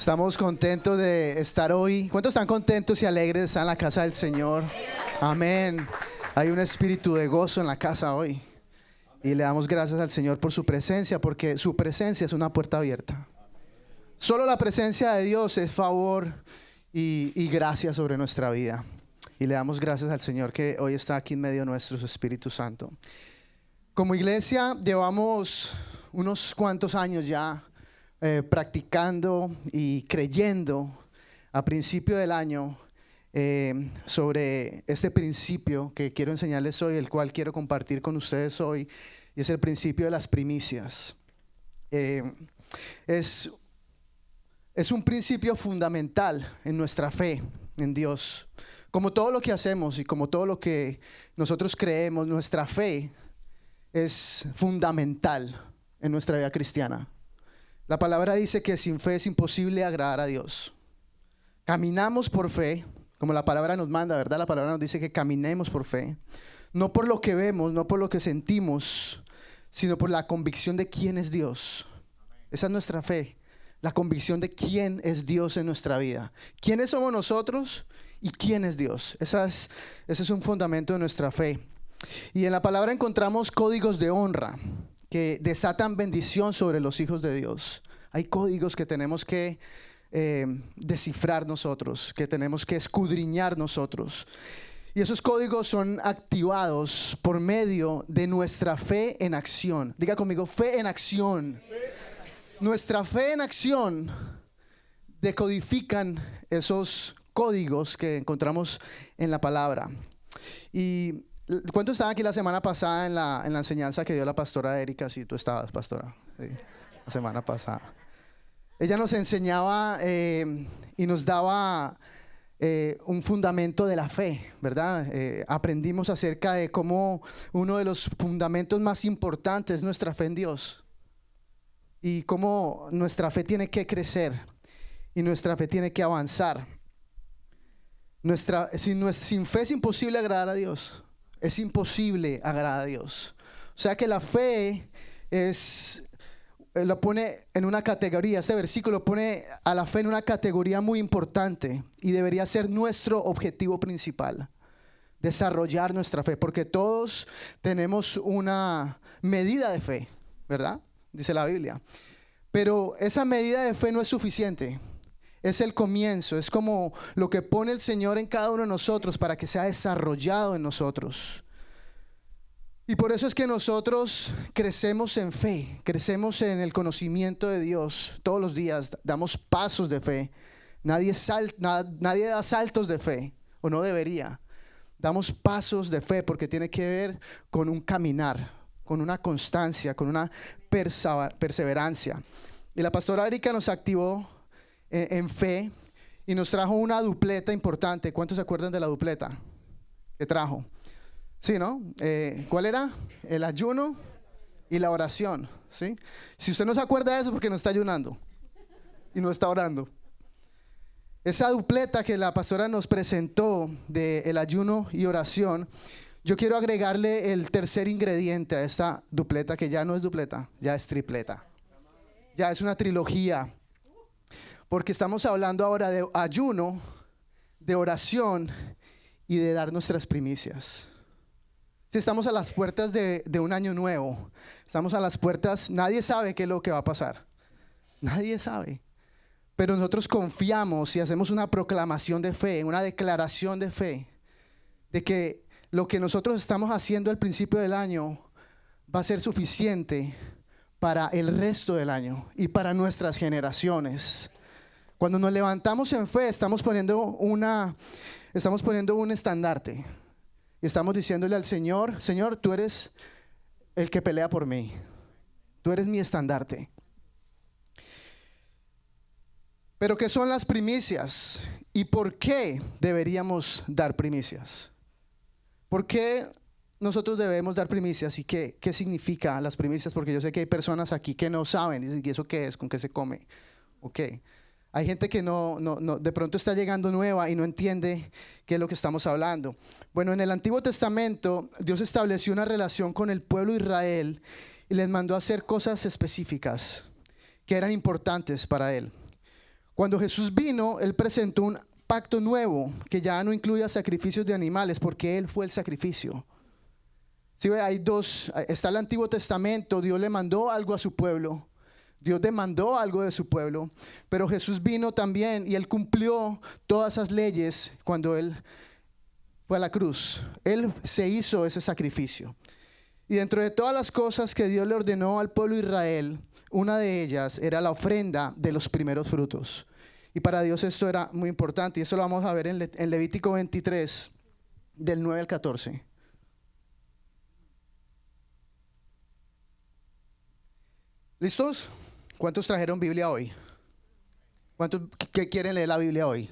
Estamos contentos de estar hoy. ¿Cuántos están contentos y alegres de estar en la casa del Señor? Amén. Hay un espíritu de gozo en la casa hoy. Y le damos gracias al Señor por su presencia, porque su presencia es una puerta abierta. Solo la presencia de Dios es favor y gracia sobre nuestra vida. Y le damos gracias al Señor que hoy está aquí en medio nuestro, su Espíritu Santo. Como iglesia llevamos unos cuantos años ya practicando y creyendo a principio del año sobre este principio que quiero enseñarles hoy, el cual quiero compartir con ustedes hoy, y es el principio de las primicias. Es un principio fundamental en nuestra fe en Dios. Como todo lo que hacemos y como todo lo que nosotros creemos, nuestra fe es fundamental en nuestra vida cristiana. La palabra dice que sin fe es imposible agradar a Dios. Caminamos por fe, como la palabra nos manda, ¿verdad? La palabra nos dice que caminemos por fe. No por lo que vemos, no por lo que sentimos, sino por la convicción de quién es Dios. Esa es nuestra fe, la convicción de quién es Dios en nuestra vida. ¿Quiénes somos nosotros y quién es Dios? Ese es un fundamento de nuestra fe. Y en la palabra encontramos códigos de honra que desatan bendición sobre los hijos de Dios. Hay códigos que tenemos que descifrar nosotros, que tenemos que escudriñar nosotros. Y esos códigos son activados por medio de nuestra fe en acción. Diga conmigo, fe en acción. Nuestra fe en acción decodifican esos códigos que encontramos en la palabra. Y ¿cuántos estaban aquí la semana pasada en la enseñanza que dio la pastora Erika? Si tú estabas, pastora, sí, la semana pasada. Ella nos enseñaba y nos daba un fundamento de la fe, ¿verdad? Aprendimos acerca de cómo uno de los fundamentos más importantes es nuestra fe en Dios. Y cómo nuestra fe tiene que crecer y nuestra fe tiene que avanzar. Sin fe es imposible agradar a Dios. Es imposible agradar a Dios. O sea que la fe lo pone en una categoría. Este versículo pone a la fe en una categoría muy importante y debería ser nuestro objetivo principal. Desarrollar nuestra fe, porque todos tenemos una medida de fe, ¿verdad? Dice la Biblia. Pero esa medida de fe no es suficiente. Es el comienzo, es como lo que pone el Señor en cada uno de nosotros para que sea desarrollado en nosotros. Y por eso es que nosotros crecemos en fe, crecemos en el conocimiento de Dios. Todos los días damos pasos de fe. Nadie da saltos de fe, o no debería. Damos pasos de fe porque tiene que ver con un caminar, con una constancia, con una perseverancia. Y la pastora Erika nos activó en fe y nos trajo una dupleta importante. ¿Cuántos se acuerdan de la dupleta que trajo? Sí, ¿no? ¿Cuál era? El ayuno y la oración, ¿sí? Si usted no se acuerda de eso, es porque no está ayunando y no está orando. Esa dupleta que la pastora nos presentó de el ayuno y oración, yo quiero agregarle el tercer ingrediente a esta dupleta, que ya no es dupleta, ya es tripleta. Ya es una trilogía. Porque estamos hablando ahora de ayuno, de oración y de dar nuestras primicias. Si estamos a las puertas de un año nuevo, estamos a las puertas, nadie sabe qué es lo que va a pasar. Nadie sabe. Pero nosotros confiamos y hacemos una proclamación de fe, una declaración de fe, de que lo que nosotros estamos haciendo al principio del año va a ser suficiente para el resto del año y para nuestras generaciones. Cuando nos levantamos en fe, estamos poniendo un estandarte. Y estamos diciéndole al Señor, Señor, tú eres el que pelea por mí. Tú eres mi estandarte. Pero ¿qué son las primicias? ¿Y por qué deberíamos dar primicias? ¿Por qué nosotros debemos dar primicias? ¿Y qué significa las primicias? Porque yo sé que hay personas aquí que no saben. Dicen, ¿y eso qué es? ¿Con qué se come? Ok. Hay gente que no, de pronto está llegando nueva y no entiende qué es lo que estamos hablando. Bueno, en el Antiguo Testamento Dios estableció una relación con el pueblo de Israel y les mandó a hacer cosas específicas que eran importantes para él. Cuando Jesús vino, Él presentó un pacto nuevo que ya no incluía sacrificios de animales, porque Él fue el sacrificio. ¿Sí ve? Hay dos, está el Antiguo Testamento, Dios le mandó algo a su pueblo, Dios demandó algo de su pueblo, pero Jesús vino también y Él cumplió todas esas leyes cuando Él fue a la cruz. Él se hizo ese sacrificio. Y dentro de todas las cosas que Dios le ordenó al pueblo de Israel, una de ellas era la ofrenda de los primeros frutos. Y para Dios esto era muy importante. Y eso lo vamos a ver en Levítico 23, del 9 al 14. ¿Listos? ¿Cuántos trajeron Biblia hoy? ¿Cuántos quieren leer la Biblia hoy?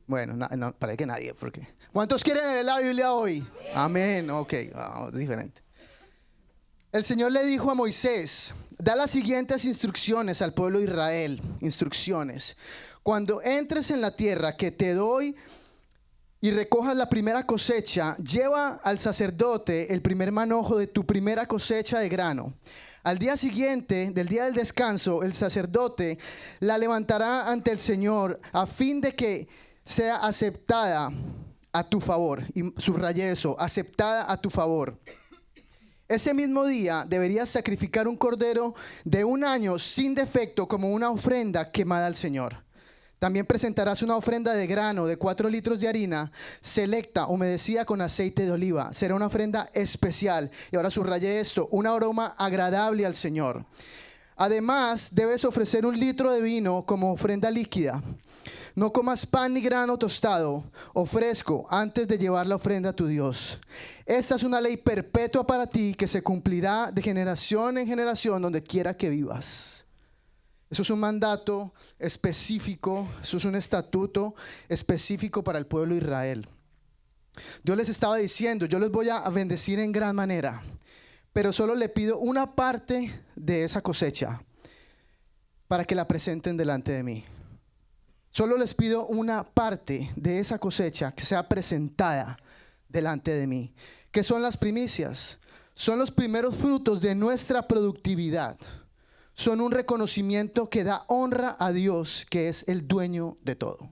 Bueno, no, parece que nadie. Porque ¿cuántos quieren leer la Biblia hoy? Amén. Ok, es diferente. El Señor le dijo a Moisés: da las siguientes instrucciones al pueblo de Israel. Instrucciones. Cuando entres en la tierra que te doy y recojas la primera cosecha, lleva al sacerdote el primer manojo de tu primera cosecha de grano. Al día siguiente del día del descanso, el sacerdote la levantará ante el Señor a fin de que sea aceptada a tu favor. Y subrayé eso: aceptada a tu favor. Ese mismo día deberías sacrificar un cordero de 1 año sin defecto como una ofrenda quemada al Señor. También presentarás una ofrenda de grano de 4 litros de harina selecta, humedecida con aceite de oliva. Será una ofrenda especial. Y ahora subrayé esto: un aroma agradable al Señor. Además, debes ofrecer 1 litro de vino como ofrenda líquida. No comas pan ni grano tostado o fresco antes de llevar la ofrenda a tu Dios. Esta es una ley perpetua para ti que se cumplirá de generación en generación donde quiera que vivas. Eso es un mandato específico, eso es un estatuto específico para el pueblo de Israel. Dios les estaba diciendo: yo les voy a bendecir en gran manera, pero solo le pido una parte de esa cosecha para que la presenten delante de mí. Solo les pido una parte de esa cosecha que sea presentada delante de mí. ¿Qué son las primicias? Son los primeros frutos de nuestra productividad. Son un reconocimiento que da honra a Dios, que es el dueño de todo.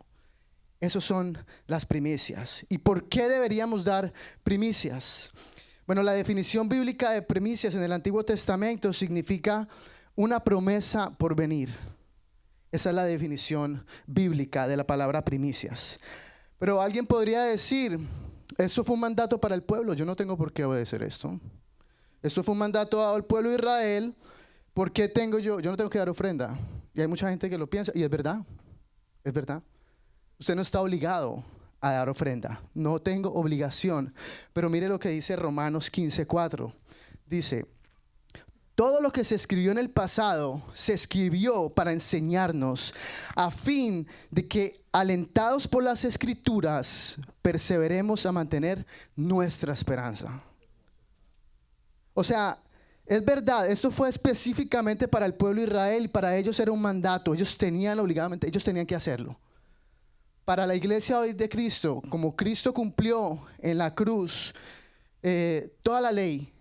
Esas son las primicias. ¿Y por qué deberíamos dar primicias? Bueno, la definición bíblica de primicias en el Antiguo Testamento significa una promesa por venir. Esa es la definición bíblica de la palabra primicias. Pero alguien podría decir: esto fue un mandato para el pueblo, yo no tengo por qué obedecer esto. Esto fue un mandato dado al pueblo de Israel, ¿por qué tengo yo no tengo que dar ofrenda? Y hay mucha gente que lo piensa, y es verdad, es verdad. Usted no está obligado a dar ofrenda, no tengo obligación. Pero mire lo que dice Romanos 15:4. Dice: todo lo que se escribió en el pasado se escribió para enseñarnos, a fin de que, alentados por las Escrituras, perseveremos a mantener nuestra esperanza. O sea, es verdad, esto fue específicamente para el pueblo de Israel y para ellos era un mandato. Ellos tenían obligadamente, ellos tenían que hacerlo. Para la iglesia hoy de Cristo, como Cristo cumplió en la cruz toda la ley,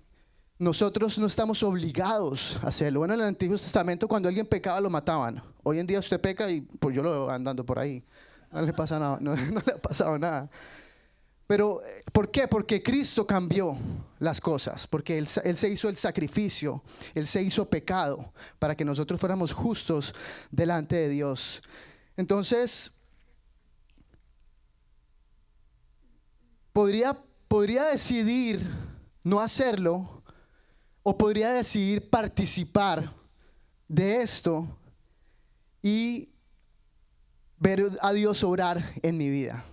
nosotros no estamos obligados a hacerlo. Bueno, en el Antiguo Testamento, cuando alguien pecaba, lo mataban. Hoy en día usted peca y pues yo lo veo andando por ahí. No le pasa nada, no le ha pasado nada. Pero, ¿por qué? Porque Cristo cambió las cosas. Porque él se hizo el sacrificio. Él se hizo pecado para que nosotros fuéramos justos delante de Dios. Entonces, podría decidir no hacerlo, o podría decidir participar de esto y ver a Dios obrar en mi vida.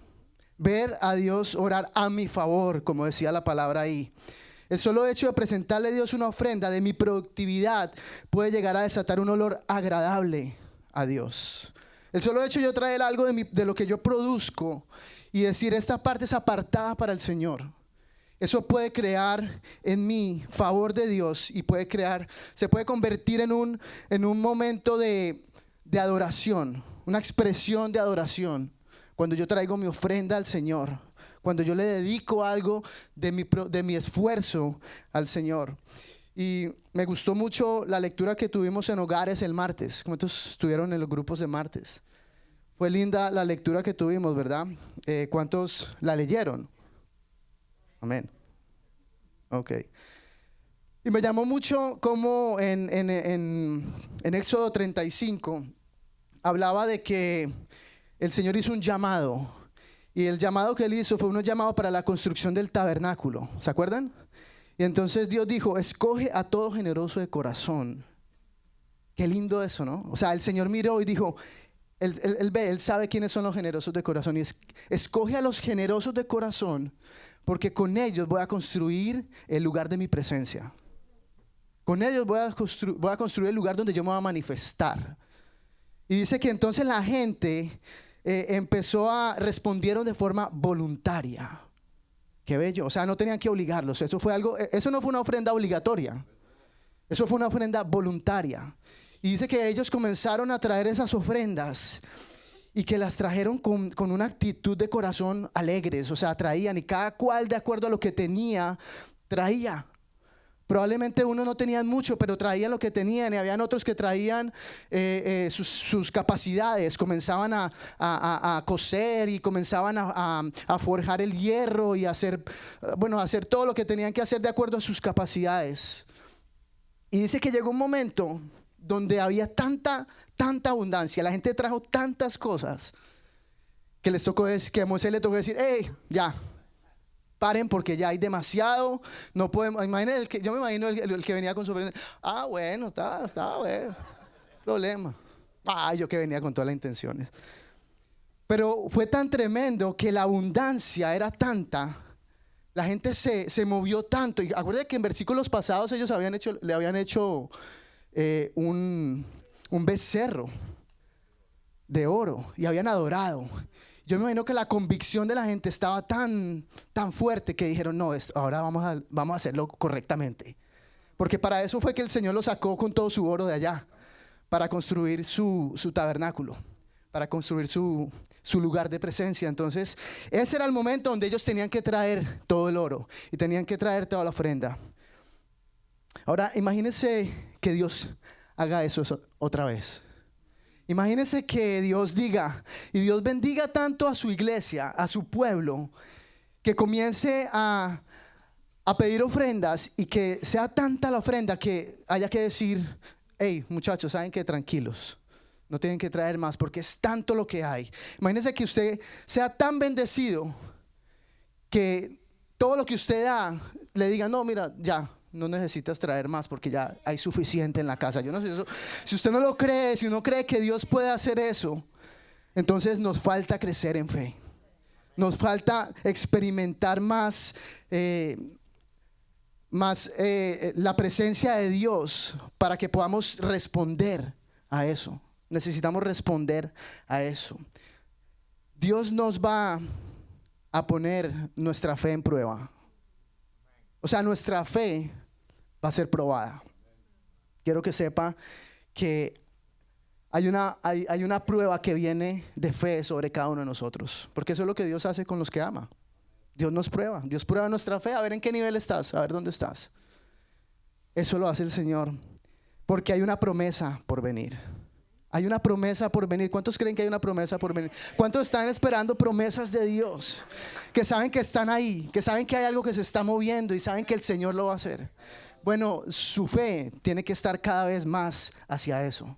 Ver a Dios obrar a mi favor, como decía la palabra ahí. El solo hecho de presentarle a Dios una ofrenda de mi productividad puede llegar a desatar un olor agradable a Dios. El solo hecho de yo traer algo de lo que yo produzco y decir: esta parte es apartada para el Señor. Eso puede crear en mí favor de Dios y se puede convertir en un momento de adoración, una expresión de adoración. Cuando yo traigo mi ofrenda al Señor, cuando yo le dedico algo de mi esfuerzo al Señor. Y me gustó mucho la lectura que tuvimos en Hogares el martes. ¿Cuántos estuvieron en los grupos de martes? Fue linda la lectura que tuvimos, ¿verdad? ¿Cuántos la leyeron? Amén. Ok. Y me llamó mucho como en Éxodo 35 hablaba de que el Señor hizo un llamado. Y el llamado que él hizo fue un llamado para la construcción del tabernáculo. ¿Se acuerdan? Y entonces Dios dijo, escoge a todo generoso de corazón. Qué lindo eso, ¿no? O sea, el Señor miró y dijo, él sabe quiénes son los generosos de corazón. Y escoge a los generosos de corazón, porque con ellos voy a construir el lugar de mi presencia. Con ellos voy a construir el lugar donde yo me voy a manifestar. Y dice que entonces la gente respondieron de forma voluntaria. Qué bello, o sea, no tenían que obligarlos. Eso no fue una ofrenda obligatoria. Eso fue una ofrenda voluntaria. Y dice que ellos comenzaron a traer esas ofrendas y que las trajeron con una actitud de corazón alegres. O sea, traían, y cada cual de acuerdo a lo que tenía, traía. Probablemente unos no tenían mucho, pero traían lo que tenían, y habían otros que traían sus capacidades. Comenzaban a coser y comenzaban a forjar el hierro y a hacer todo lo que tenían que hacer de acuerdo a sus capacidades. Y dice que llegó un momento donde había tanta abundancia, la gente trajo tantas cosas que que a Moisés le tocó decir, hey, ya, paren porque ya hay demasiado, no podemos. Imagínense, yo me imagino el que venía con su ofrenda. Bueno, está bueno, problema. Yo que venía con todas las intenciones. Pero fue tan tremendo que la abundancia era tanta, la gente se movió tanto. Y acuérdense que en versículos pasados ellos le habían hecho un becerro de oro y habían adorado. Yo me imagino que la convicción de la gente estaba tan fuerte que dijeron, no, ahora vamos a hacerlo correctamente. Porque para eso fue que el Señor lo sacó con todo su oro de allá, para construir su tabernáculo, para construir su lugar de presencia. Entonces ese era el momento donde ellos tenían que traer todo el oro y tenían que traer toda la ofrenda. Ahora imagínense que Dios haga eso otra vez. Imagínense que Dios diga, y Dios bendiga tanto a su iglesia, a su pueblo, que comience a pedir ofrendas y que sea tanta la ofrenda que haya que decir, hey muchachos, saben que tranquilos, no tienen que traer más porque es tanto lo que hay. Imagínense que usted sea tan bendecido que todo lo que usted da le diga, no, mira, ya no necesitas traer más porque ya hay suficiente en la casa. Yo no sé eso. Si usted no lo cree, si uno cree que Dios puede hacer eso, entonces nos falta crecer en fe. Nos falta experimentar más la presencia de Dios para que podamos responder a eso. Necesitamos responder a eso. Dios nos va a poner nuestra fe en prueba. O sea, nuestra fe va a ser probada. Quiero que sepa que hay una prueba que viene de fe sobre cada uno de nosotros, porque eso es lo que Dios hace con los que ama. Dios nos prueba, Dios prueba nuestra fe, a ver en qué nivel estás, a ver dónde estás. Eso lo hace el Señor, porque hay una promesa por venir. Hay una promesa por venir. ¿Cuántos creen que hay una promesa por venir? ¿Cuántos están esperando promesas de Dios? Que saben que están ahí, que saben que hay algo que se está moviendo y saben que el Señor lo va a hacer. Bueno, su fe tiene que estar cada vez más hacia eso.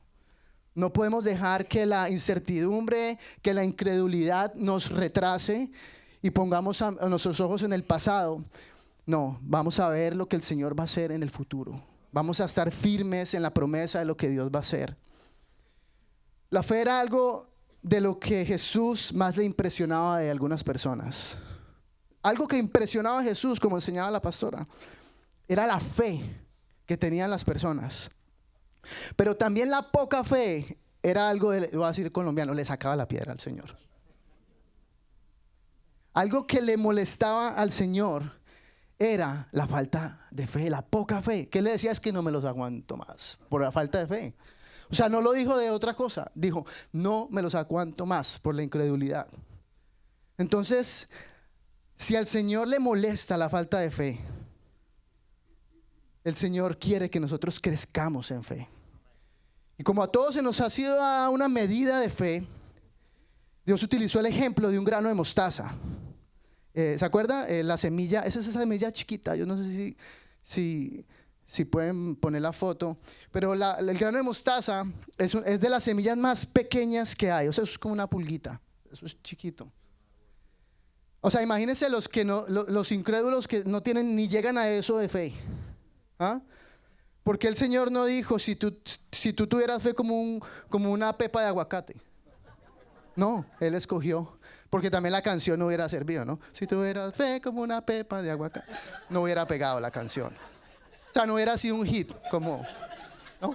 No podemos dejar que la incertidumbre, que la incredulidad nos retrase y pongamos a nuestros ojos en el pasado. No, vamos a ver lo que el Señor va a hacer en el futuro. Vamos a estar firmes en la promesa de lo que Dios va a hacer. La fe era algo de lo que Jesús más le impresionaba de algunas personas. Algo que impresionaba a Jesús, como enseñaba la pastora, era la fe que tenían las personas. Pero también la poca fe era algo, voy a decir colombiano, le sacaba la piedra al Señor. Algo que le molestaba al Señor era la falta de fe, la poca fe. ¿Qué le decía? Es que no me los aguanto más por la falta de fe. O sea, no lo dijo de otra cosa, dijo, no me los aguanto más por la incredulidad. Entonces, si al Señor le molesta la falta de fe, el Señor quiere que nosotros crezcamos en fe. Y como a todos se nos ha sido dada una medida de fe, Dios utilizó el ejemplo de un grano de mostaza. ¿Se acuerda? La semilla, esa es esa semilla chiquita. Yo no sé si pueden poner la foto, pero el grano de mostaza es de las semillas más pequeñas que hay. O sea, eso es como una pulguita. Eso es chiquito. O sea, imagínense los incrédulos que no tienen ni llegan a eso de fe. ¿Ah? Porque el Señor no dijo si tú tuvieras fe como una pepa de aguacate. No, Él escogió, porque también la canción no hubiera servido, ¿no? Si tuvieras fe como una pepa de aguacate, no hubiera pegado la canción. O sea, no hubiera sido un hit, ¿no?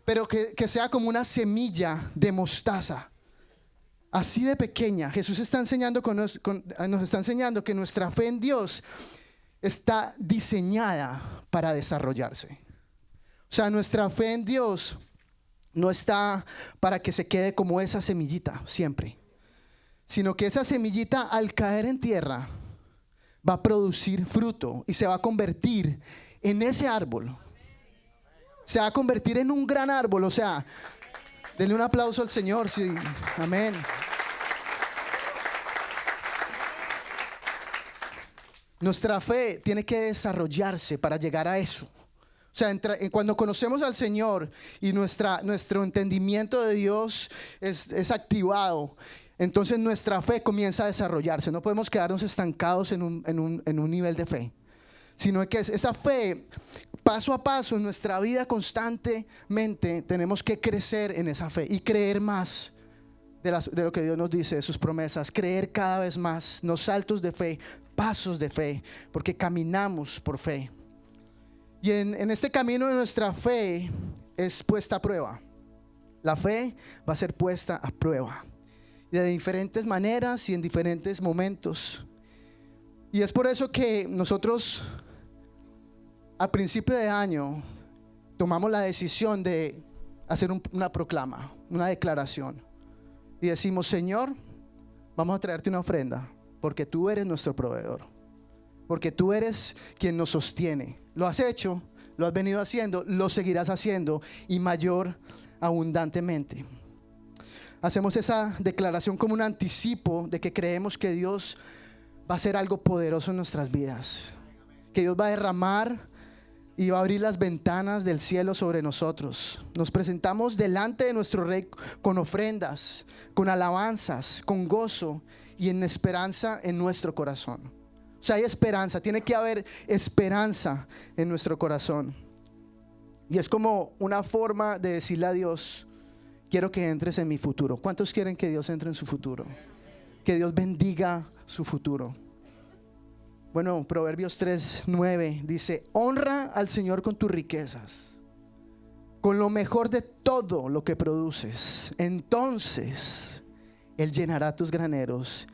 Pero que sea como una semilla de mostaza, así de pequeña. Jesús está enseñando nos está enseñando que nuestra fe en Dios está diseñada para desarrollarse. O sea, nuestra fe en Dios no está para que se quede como esa semillita siempre, sino que esa semillita al caer en tierra va a producir fruto y se va a convertir en ese árbol. Se va a convertir en un gran árbol. O sea, denle un aplauso al Señor. Sí, amén. Nuestra fe tiene que desarrollarse para llegar a eso. O sea, cuando conocemos al Señor y nuestro entendimiento de Dios es activado, entonces nuestra fe comienza a desarrollarse. No podemos quedarnos estancados en un nivel de fe, sino que esa fe, paso a paso en nuestra vida constantemente, tenemos que crecer en esa fe y creer más de lo que Dios nos dice, de sus promesas, creer cada vez más, no saltos de fe, pasos de fe, porque caminamos por fe. Y en este camino de nuestra fe es puesta a prueba. La fe va a ser puesta a prueba. Y de diferentes maneras y en diferentes momentos. Y es por eso que nosotros a principio de año tomamos la decisión de hacer una proclama, una declaración. Y decimos: Señor, vamos a traerte una ofrenda, porque tú eres nuestro proveedor. Porque tú eres quien nos sostiene. Lo has hecho, lo has venido haciendo, lo seguirás haciendo y mayor abundantemente. Hacemos esa declaración como un anticipo de que creemos que Dios va a hacer algo poderoso en nuestras vidas. Que Dios va a derramar y va a abrir las ventanas del cielo sobre nosotros. Nos presentamos delante de nuestro Rey con ofrendas, con alabanzas, con gozo y en esperanza en nuestro corazón. O sea, hay esperanza, tiene que haber esperanza en nuestro corazón. Y es como una forma de decirle a Dios: quiero que entres en mi futuro. ¿Cuántos quieren que Dios entre en su futuro? Que Dios bendiga su futuro. Bueno, Proverbios 3:9 dice: honra al Señor con tus riquezas, con lo mejor de todo lo que produces. Entonces Él llenará tus graneros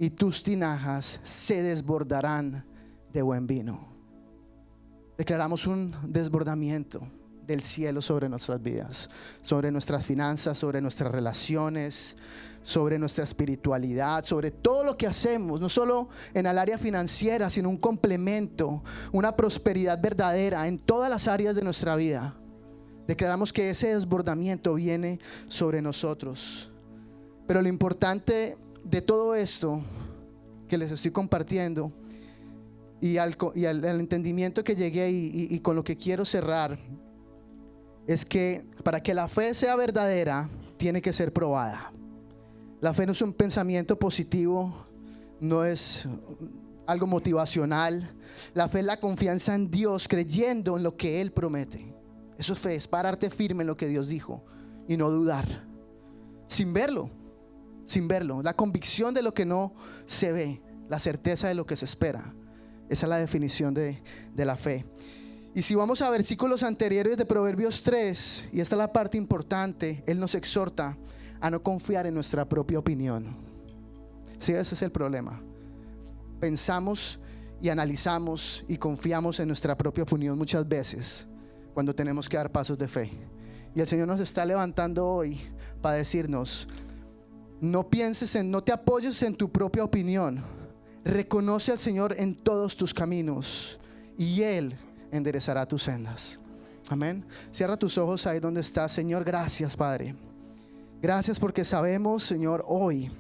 y tus tinajas se desbordarán de buen vino. Declaramos un desbordamiento del cielo sobre nuestras vidas, sobre nuestras finanzas, sobre nuestras relaciones, sobre nuestra espiritualidad, sobre todo lo que hacemos, no solo en el área financiera, sino un complemento, una prosperidad verdadera en todas las áreas de nuestra vida. Declaramos que ese desbordamiento viene sobre nosotros. Pero lo importante de todo esto que les estoy compartiendo y al entendimiento que llegué y con lo que quiero cerrar, es que para que la fe sea verdadera tiene que ser probada. La fe no es un pensamiento positivo, no es algo motivacional. La fe es la confianza en Dios, creyendo en lo que Él promete. Eso es fe, es pararte firme en lo que Dios dijo y no dudar, sin verlo. La convicción de lo que no se ve, la certeza de lo que se espera. Esa es la definición de la fe. Y si vamos a versículos anteriores de Proverbios 3, y esta es la parte importante, Él nos exhorta a no confiar en nuestra propia opinión. Sí, ese es el problema. Pensamos y analizamos y confiamos en nuestra propia opinión muchas veces cuando tenemos que dar pasos de fe. Y el Señor nos está levantando hoy para decirnos: no te apoyes en tu propia opinión. Reconoce al Señor en todos tus caminos y Él enderezará tus sendas. Amén. Cierra tus ojos ahí donde estás. Señor, gracias, Padre. Gracias porque sabemos, Señor, hoy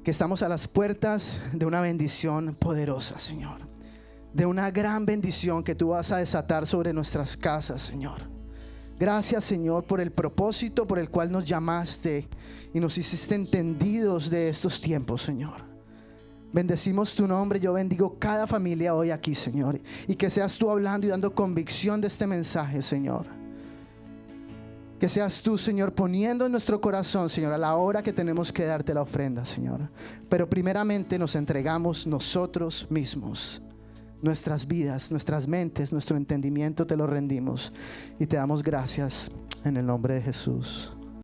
que estamos a las puertas de una bendición poderosa, Señor. De una gran bendición que tú vas a desatar sobre nuestras casas, Señor. Gracias, Señor, por el propósito por el cual nos llamaste y nos hiciste entendidos de estos tiempos, Señor. Bendecimos tu nombre. Yo bendigo cada familia hoy aquí, Señor, y que seas tú hablando y dando convicción de este mensaje, Señor. Que seas tú, Señor, poniendo en nuestro corazón, Señor, a la hora que tenemos que darte la ofrenda, Señor. Pero primeramente nos entregamos nosotros mismos, nuestras vidas, nuestras mentes, nuestro entendimiento, te lo rendimos y te damos gracias en el nombre de Jesús.